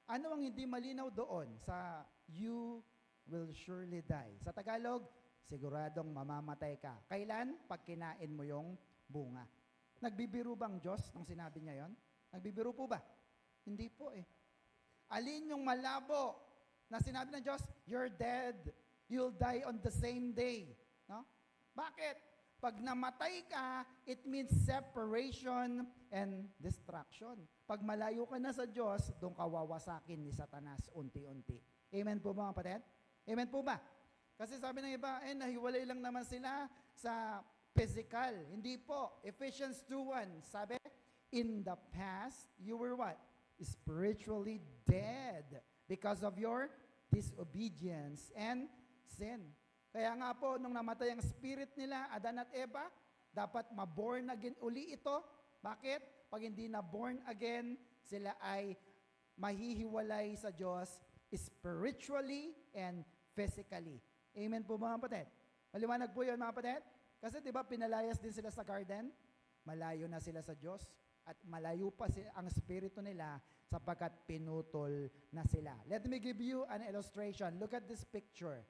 Ano ang hindi malinaw doon sa you will surely die? Sa Tagalog, siguradong mamamatay ka. Kailan? Pag kinain mo yung bunga. Nagbibiro bang Diyos nung sinabi niya yon? Nagbibiro po ba? Hindi po eh. Alin yung malabo na sinabi ng Diyos, you're dead, you'll die on the same day. No? Bakit? Pag namatay ka, it means separation and destruction. Pag malayo ka na sa Diyos, doon ka wawasakin ni Satanas unti-unti. Amen po ba mga kapatid? Amen po ba? Kasi sabi ng iba, nahiwalay lang naman sila sa physical. Hindi po. Ephesians 2:1, sabi, in the past, you were what? Spiritually dead because of your disobedience and sin. Kaya nga po, nung namatay ang spirit nila, Adan at Eva, dapat ma-born again uli ito. Bakit? Pag hindi na born again, sila ay mahihiwalay sa Diyos spiritually and physically. Amen po mga kapatid? Maliwanag po yun mga kapatid? Kasi di ba pinalayas din sila sa garden? Malayo na sila sa Diyos at malayo pa ang spirito nila sapagkat pinutol na sila. Let me give you an illustration. Look at this picture.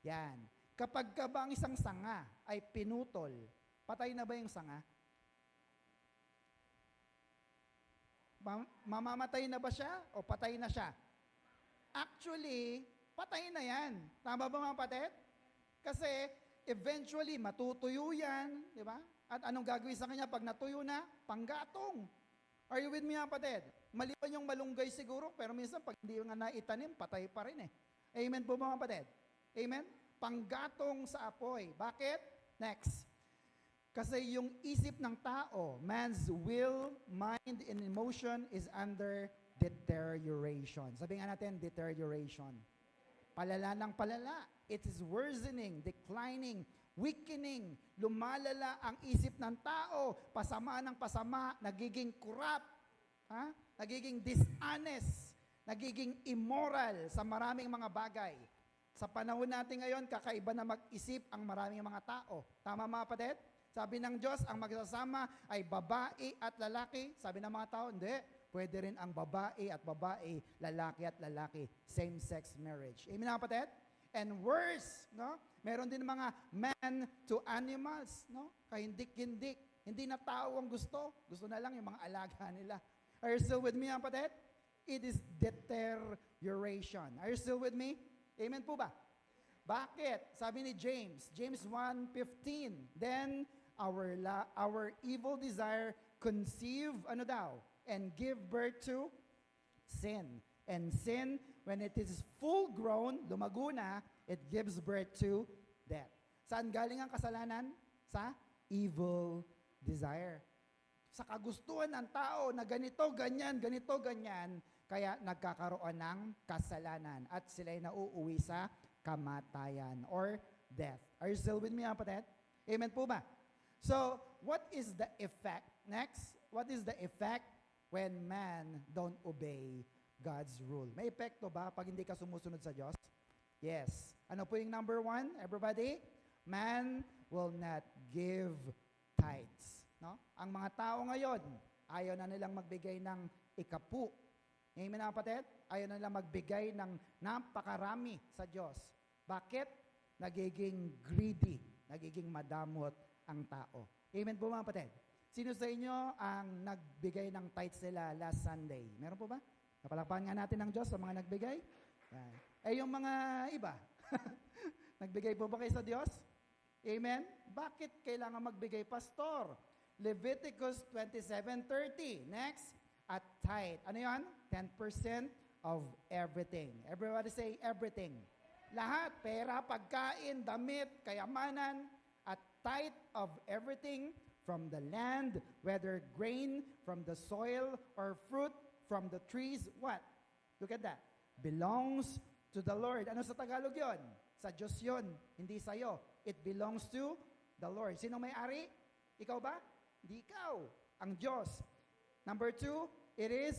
Yan. Kapag ka ba ang isang sanga ay pinutol, patay na ba yung sanga? Mamamatay na ba siya o patay na siya? Actually, patay na yan. Tama ba mga kapatid? Kasi eventually matutuyo yan, di ba? At anong gagawin sa kanya pag natuyo na? Panggatong. Are you with me mga kapatid? Maliban yung malunggay siguro, pero minsan pag hindi nga naitanim, patay pa rin eh. Amen po mga kapatid? Amen? Panggatong sa apoy. Bakit? Next. Kasi yung isip ng tao, man's will, mind, and emotion is under deterioration. Sabi nga natin, deterioration. Palala ng palala. It is worsening, declining, weakening. Lumalala ang isip ng tao. Pasama ng pasama, nagiging corrupt, nagiging dishonest, nagiging immoral sa maraming mga bagay. Sa panahon natin ngayon, kakaiba na mag-isip ang maraming mga tao. Tama mga kapatid? Sabi ng Diyos, ang magsasama ay babae at lalaki. Sabi ng mga tao, hindi. Pwede rin ang babae at babae, lalaki at lalaki. Same-sex marriage. Amen mga kapatid? And worse, no? Meron din mga man to animals, no? Kahindik-hindik. Hindi na tao ang gusto. Gusto na lang yung mga alaga nila. Are you still with me mga kapatid? It is deterioration. Are you still with me? Amen po ba? Bakit? Sabi ni James 1:15, then our evil desire conceive, ano daw? And give birth to sin. And sin, when it is full grown, lumago na, it gives birth to death. Saan galing ang kasalanan? Sa evil desire. Sa kagustuhan ng tao na ganito, ganyan, kaya nagkakaroon ng kasalanan at sila'y nauuwi sa kamatayan or death. Are you still with me, kapatid? Amen po ba? So, what is the effect? Next, what is the effect when man don't obey God's rule? May epekto ba pag hindi ka sumusunod sa Diyos? Yes. Ano po yung number 1? Everybody? Man will not give tithes. No? Ang mga tao ngayon, ayaw na nilang magbigay ng ikapu. Amen na kapatid? Ayaw na nilang magbigay ng napakarami sa Diyos. Bakit? Nagiging greedy, nagiging madamot ang tao. Amen po mga kapatid? Sino sa inyo ang nagbigay ng tithes nila last Sunday? Meron po ba? Napalakpakan nga natin ng Diyos sa mga nagbigay. Yan. Yung mga iba, nagbigay po ba kayo sa Diyos? Amen? Bakit kailangan magbigay, Pastor? Leviticus 27:30. Next, at tithe. Ano yan? 10% of everything. Everybody say everything. Lahat, pera, pagkain, damit, kayamanan, at tithe of everything from the land, whether grain from the soil or fruit from the trees. What? Look at that. Belongs to the Lord. Ano sa Tagalog yon? Sa Diyos yon, hindi sa'yo. It belongs to the Lord. Sino may-ari? Ikaw ba? Hindi ikaw. Ang Diyos. Number 2, it is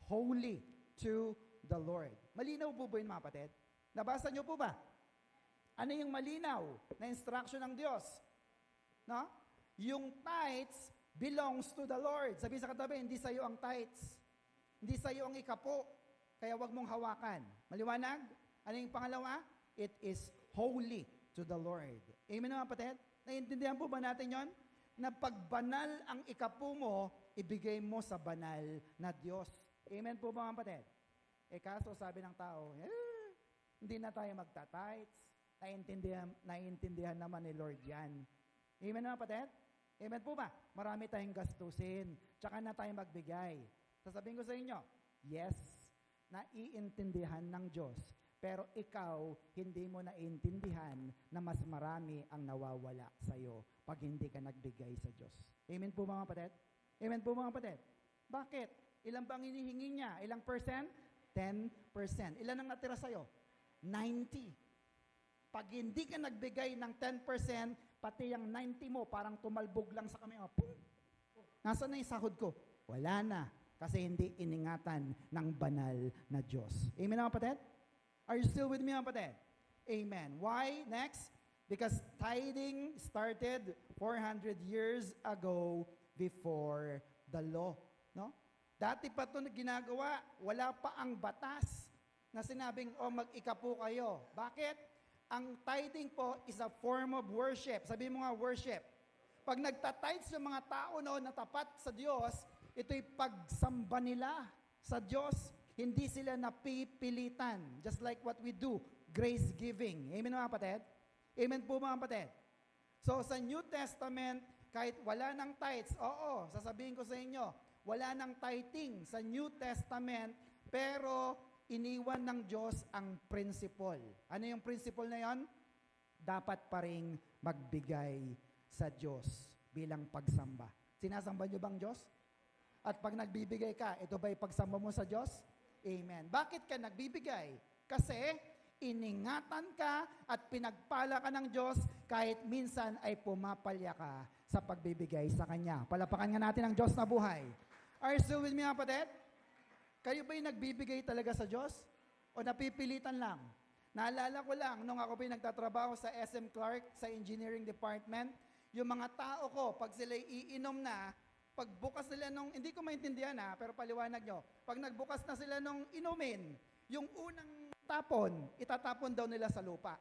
holy to the Lord. Malinaw po ba yun mga kapatid? Nabasa niyo po ba? Ano yung malinaw na instruction ng Diyos? No? Yung tithes belongs to the Lord. Sabi sa katabi, hindi sa'yo ang tithes. Hindi sa'yo ang ikapo. Kaya wag mong hawakan. Maliwanag? Ano yung pangalawa? It is holy to the Lord. Amen mga kapatid? Naiintindihan po ba natin yon? na pagbanal ang ikapu mo, ibigay mo sa banal na Diyos. Amen po mga kapatid? Kaso sabi ng tao, hindi na tayo magta-tithes. Naiintindihan naman ni Lord yan. Amen mga kapatid? Amen po ba? Marami tayong gastusin. Tsaka na tayo magbigay. Sasabihin ko sa inyo, yes, naiintindihan ng Diyos. Pero ikaw, hindi mo naiintindihan na mas marami ang nawawala sa'yo pag hindi ka nagbigay sa Diyos. Amen po mga kapatid? Amen po mga kapatid? Bakit? Ilan bang hinihingi niya? Ilang percent? 10%. Ilan ang natira sa'yo? 90. Pag hindi ka nagbigay ng 10%, pati yung 90 mo, parang tumalbog lang sa kami. Nasaan na yung sahod ko? Wala na. Kasi hindi iningatan ng banal na Diyos. Amen mga kapatid? Are you still with me mga kapatid? Amen. Why? Next. Because tithing started 400 years ago before the law. No? Dati pa ito ginagawa, wala pa ang batas na sinabing, mag-ikapu kayo. Bakit? Ang tithing po is a form of worship. Sabi mo nga, worship. Pag nagtatides yung mga tao noon na tapat sa Diyos, ito'y pagsamba nila sa Diyos. Hindi sila napipilitan. Just like what we do, grace giving. Amen mga kapatid? Amen po mga kapatid? So sa New Testament, kahit wala ng tithes, sasabihin ko sa inyo, wala ng tithing sa New Testament, pero iniwan ng Diyos ang principle. Ano yung principle na yon? Dapat pa rin magbigay sa Diyos bilang pagsamba. Sinasamba niyo bang Diyos? At pag nagbibigay ka, ito ba yung pagsamba mo sa Diyos? Amen. Bakit ka nagbibigay? Kasi iningatan ka at pinagpala ka ng Diyos kahit minsan ay pumapalya ka sa pagbibigay sa Kanya. Palapakan nga natin ang Diyos na buhay. Are you still with me, kapatid? Kayo ba yung nagbibigay talaga sa Diyos? O napipilitan lang? Naalala ko lang, nung ako pa nagtatrabaho sa SM Clark, sa engineering department, yung mga tao ko, pag sila iinom na, pagbukas nila nung, hindi ko maintindihan pero paliwanag nyo, pag nagbukas na sila nung inumin, yung unang tapon, itatapon daw nila sa lupa.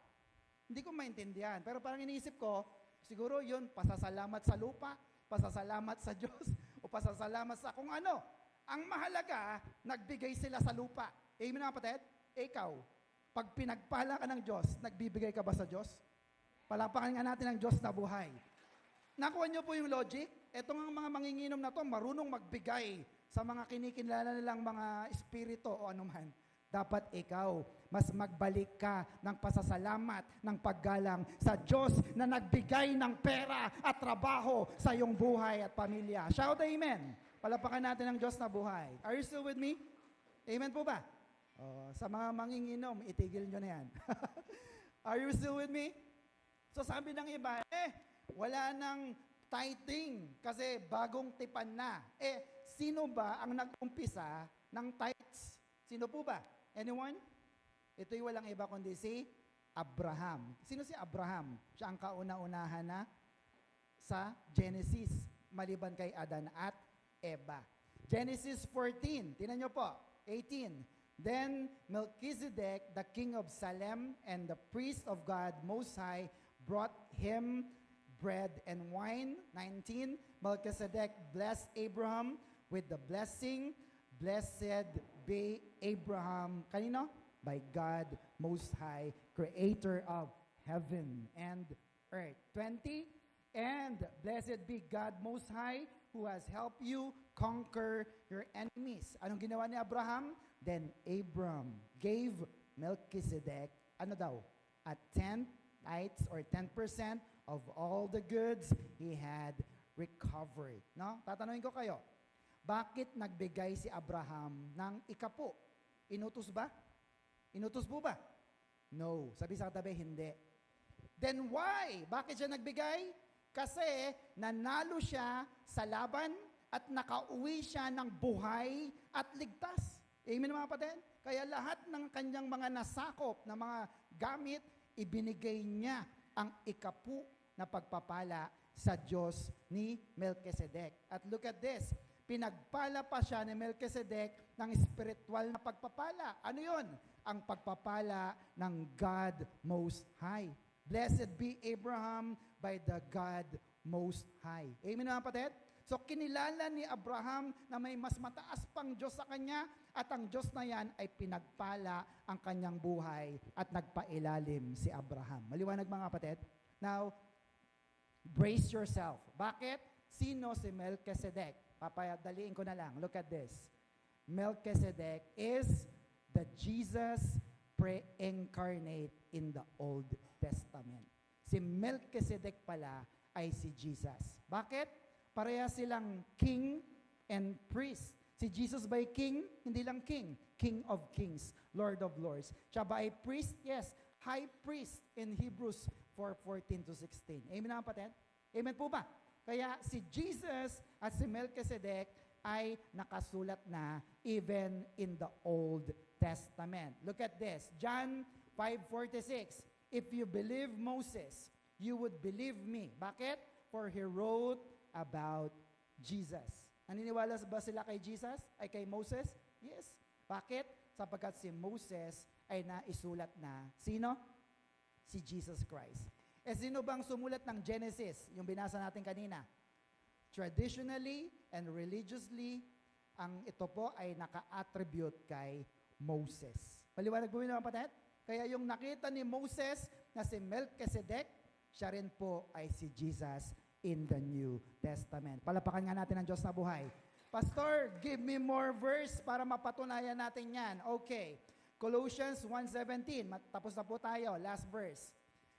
Hindi ko maintindihan, pero parang iniisip ko, siguro yun, pasasalamat sa lupa, pasasalamat sa Diyos, o pasasalamat sa kung ano. Ang mahalaga, nagbigay sila sa lupa. Amen mga kapatid? Ikaw, pag pinagpala ka ng Diyos, nagbibigay ka ba sa Diyos? Palapakan nga natin ang Diyos na buhay. Nakuha niyo po yung logic? Etong mga manginginom na to, marunong magbigay sa mga kinikilala nilang mga espiritu o anuman. Dapat ikaw, mas magbalik ka ng pasasalamat, ng paggalang sa Diyos na nagbigay ng pera at trabaho sa iyong buhay at pamilya. Shout amen! Palapakan natin ang Diyos na buhay. Are you still with me? Amen po ba? Sa mga manginginom, itigil nyo na yan. Are you still with me? So sabi ng iba, wala nang tithing kasi bagong tipan na. Sino ba ang nag-umpisa ng tithes? Sino po ba? Anyone? Ito'y walang iba kundi si Abraham. Sino si Abraham? Siya ang kauna-unahan na sa Genesis, maliban kay Adan at Eva. Genesis 14, tinan nyo po, 18. Then Melchizedek, the king of Salem and the priest of God Most High, brought him bread and wine. 19. Melchizedek blessed Abraham with the blessing, blessed be Abraham, kanino? By God Most High, creator of heaven and earth. 20. And blessed be God Most High, who has helped you conquer your enemies. Anong ginawa ni Abraham? Then Abram gave Melchizedek, ano daw? A 10 tithes or 10% of all the goods he had recovered. No? Tatanungin ko kayo, bakit nagbigay si Abraham ng ikapu? Inutos ba? Inutos po ba? No. Sabi sa katabi, hindi. Then why? Bakit siya nagbigay? Kasi nanalo siya sa laban at nakauwi siya ng buhay at ligtas. Amen mga kapatid? Kaya lahat ng kanyang mga nasakop na mga gamit, ibinigay niya ang ikapu na pagpapala sa Diyos ni Melchizedek. At look at this, pinagpala pa siya ni Melchizedek ng spiritual na pagpapala. Ano yun? Ang pagpapala ng God Most High. Blessed be Abraham by the God Most High. Amen mga kapatid? So kinilala ni Abraham na may mas mataas pang Diyos sa kanya at ang Diyos na yan ay pinagpala ang kanyang buhay at nagpailalim si Abraham. Maliwanag mga kapatid? Now, brace yourself. Bakit? Sino si Melchizedek? Papadaliin ko na lang. Look at this. Melchizedek is the Jesus pre-incarnate in the Old Testament. Si Melchizedek pala ay si Jesus. Bakit? Pareha silang king and priest. Si Jesus ba ay king? Hindi lang king. King of kings, Lord of lords. Siya ba ay priest? Yes. High priest in Hebrews 4:14 to 16. Amen na kapatid? Amen po ba? Kaya si Jesus at si Melchizedek ay nakasulat na even in the Old Testament. Look at this. John 5:46. If you believe Moses, you would believe me. Bakit? For he wrote about Jesus. Naniniwala ba sila kay Jesus? Ay kay Moses? Yes. Bakit? Sapagkat si Moses ay naisulat na. Sino? Si Jesus Christ. Eh sino bang sumulat ng Genesis? Yung binasa natin kanina. Traditionally and religiously, ang ito po ay naka-attribute kay Moses. Paliwanag po yun mga kapatid? Kaya yung nakita ni Moses na si Melchizedek, siya rin po ay si Jesus in the New Testament. Palapakan nga natin ang Diyos na buhay. Pastor, give me more verse para mapatunayan natin yan. Okay. Colossians 1:17. Tapos na po tayo. Last verse.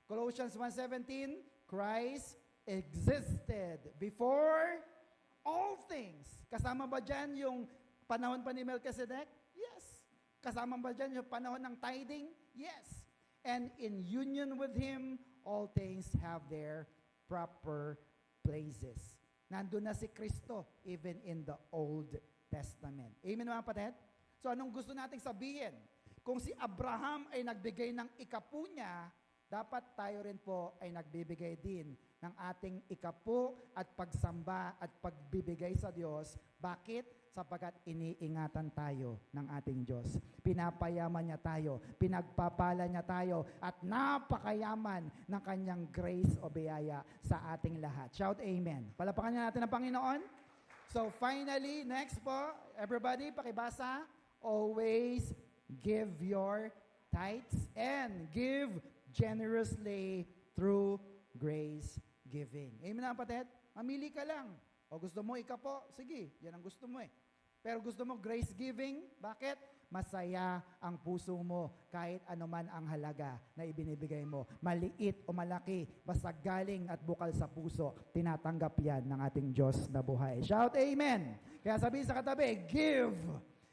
Colossians 1:17. Christ existed before all things. Kasama ba dyan yung panahon pa ni Melchizedek? Yes. Kasama ba dyan yung panahon ng tithing? Yes. And in union with Him, all things have their proper places. Nandun na si Kristo even in the Old Testament. Amen mga kapatid? So anong gusto nating sabihin? Kung si Abraham ay nagbigay ng ikapu niya, dapat tayo rin po ay nagbibigay din ng ating ikapu at pagsamba at pagbibigay sa Diyos. Bakit? Sapagkat iniingatan tayo ng ating Diyos. Pinapayaman niya tayo, pinagpapala niya tayo, at napakayaman ng kanyang grace o biyaya sa ating lahat. Shout amen. Palapakan niya natin ang Panginoon. So finally, next po, everybody, pakibasa, always give your tithes and give generously through grace giving. Amen na kapatid? Mamili ka lang. O gusto mo ikapo, sige, yan ang gusto mo eh. Pero gusto mo grace giving, bakit? Masaya ang puso mo kahit anuman ang halaga na ibinibigay mo. Maliit o malaki, basta galing at bukal sa puso, tinatanggap yan ng ating Diyos na buhay. Shout amen! Kaya sabihin sa katabi, give!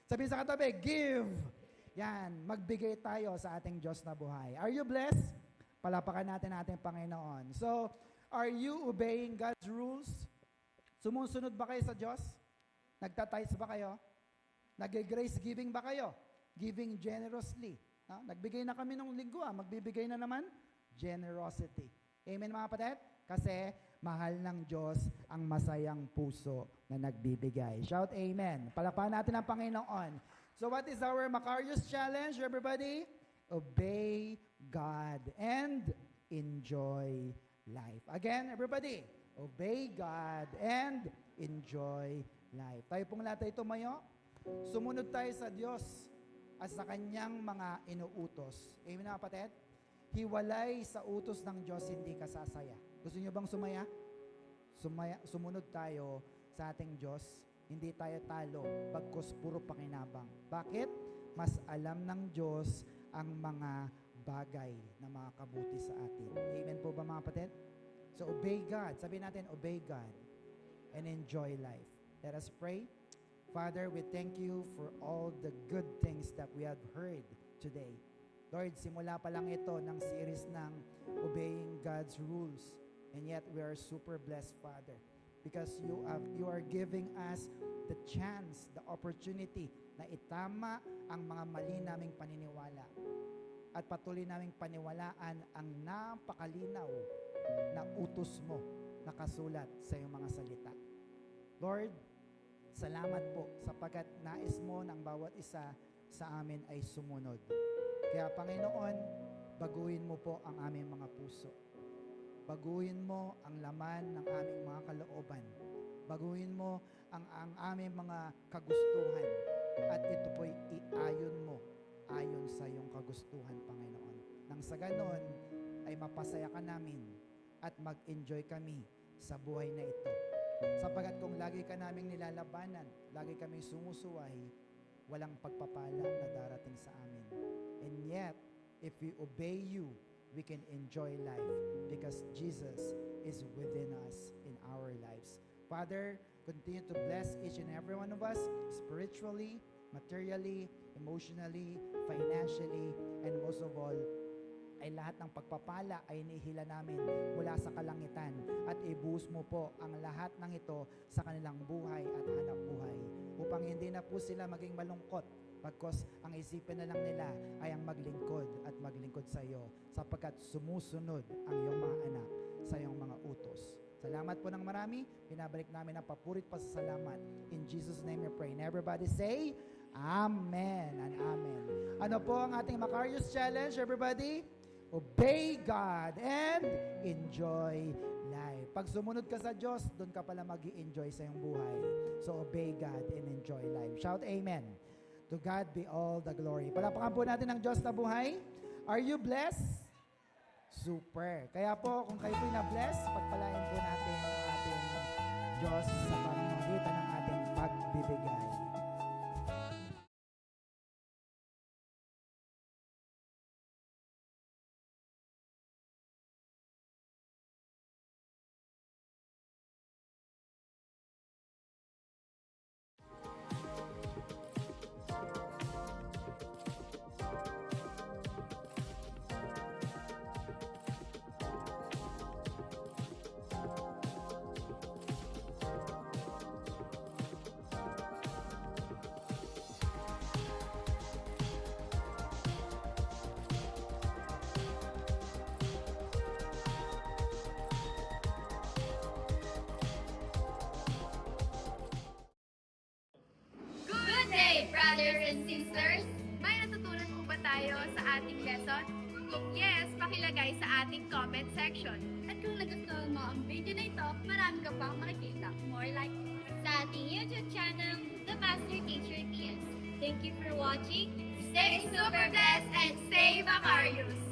Sabihin sa katabi, give! Yan, magbigay tayo sa ating Diyos na buhay. Are you blessed? Palapakan natin ating Panginoon. So, are you obeying God's rules? Sumusunod ba kayo sa Diyos? Nagtatize ba kayo? Nag-grace giving ba kayo? Giving generously. Nagbigay na kami nung linggo, magbibigay na naman? Generosity. Amen mga kapatid? Kasi mahal ng Diyos ang masayang puso na nagbibigay. Shout amen. Palakpakan natin ang Panginoon. So what is our Macarius challenge, everybody? Obey God and enjoy life. Again, everybody, obey God and enjoy life. Tayo pong lahat ay tumayo. Sumunod tayo sa Diyos at sa Kanyang mga inuutos. Amen na kapatid? Hiwalay sa utos ng Diyos, hindi ka sasaya. Gusto niyo bang sumaya? Sumunod tayo sa ating Diyos. Hindi tayo talo, bagkus puro pakinabang. Bakit? Mas alam ng Diyos ang mga bagay na makakabuti sa atin. Amen po ba mga kapatid? So obey God. Sabihin natin, obey God and enjoy life. Let us pray. Father, we thank you for all the good things that we have heard today. Lord, simula pa lang ito ng series ng obeying God's rules. And yet we are super blessed, Father, because you are giving us the chance, the opportunity na itama ang mga mali naming paniniwala. At patuloy naming paniwalaan ang napakalinaw na utos mo nakasulat sa iyong mga salita. Lord, salamat po sapagkat nais mo ng bawat isa sa amin ay sumunod. Kaya Panginoon, baguhin mo po ang aming mga puso. Baguhin mo ang laman ng aming mga kalooban. Baguhin mo ang aming mga kagustuhan. At ito po'y iayon mo ayon sa iyong kagustuhan, Panginoon. Nang sa ganon, ay mapasaya ka namin at mag-enjoy kami sa buhay na ito. Sapagat kung lagi ka naming nilalabanan, lagi kaming sumusuway, walang pagpapala na darating sa amin. And yet, if we obey you, we can enjoy life because Jesus is within us in our lives. Father, continue to bless each and every one of us spiritually, materially, emotionally, financially, and most of all, ay lahat ng pagpapala ay inihila namin mula sa kalangitan at ibuhos mo po ang lahat ng ito sa kanilang buhay at hanap buhay upang hindi na po sila maging malungkot pagkos ang isipin na lang nila ay ang maglingkod at maglingkod sa iyo sapagkat sumusunod ang iyong mga anak sa iyong mga utos. Salamat po ng marami. Pinabalik namin ang papurit pa sa salamat. In Jesus' name we pray. And everybody say, Amen and Amen. Ano po ang ating Macarius Challenge, everybody? Obey God and enjoy life. Pag sumunod ka sa Diyos, doon ka pala mag-i-enjoy sa iyong buhay. So obey God and enjoy life. Shout Amen. To God be all the glory. Palapakan po natin ang Diyos na buhay. Are you blessed? Super. Kaya po, kung kayo po'y na-bless, pagpalain po natin ang ating Diyos sa pamamagitan ng ating pagbibigay. Good day, brothers and sisters! May natutunan po ba tayo sa ating lesson? Kung yes, pakilagay sa ating comment section. At kung nagustuhan mo ang video na ito, marami ka pang makikita. More like sa ating YouTube channel, The Master Teacher TS. Thank you for watching. Stay super blessed and stay Macarius!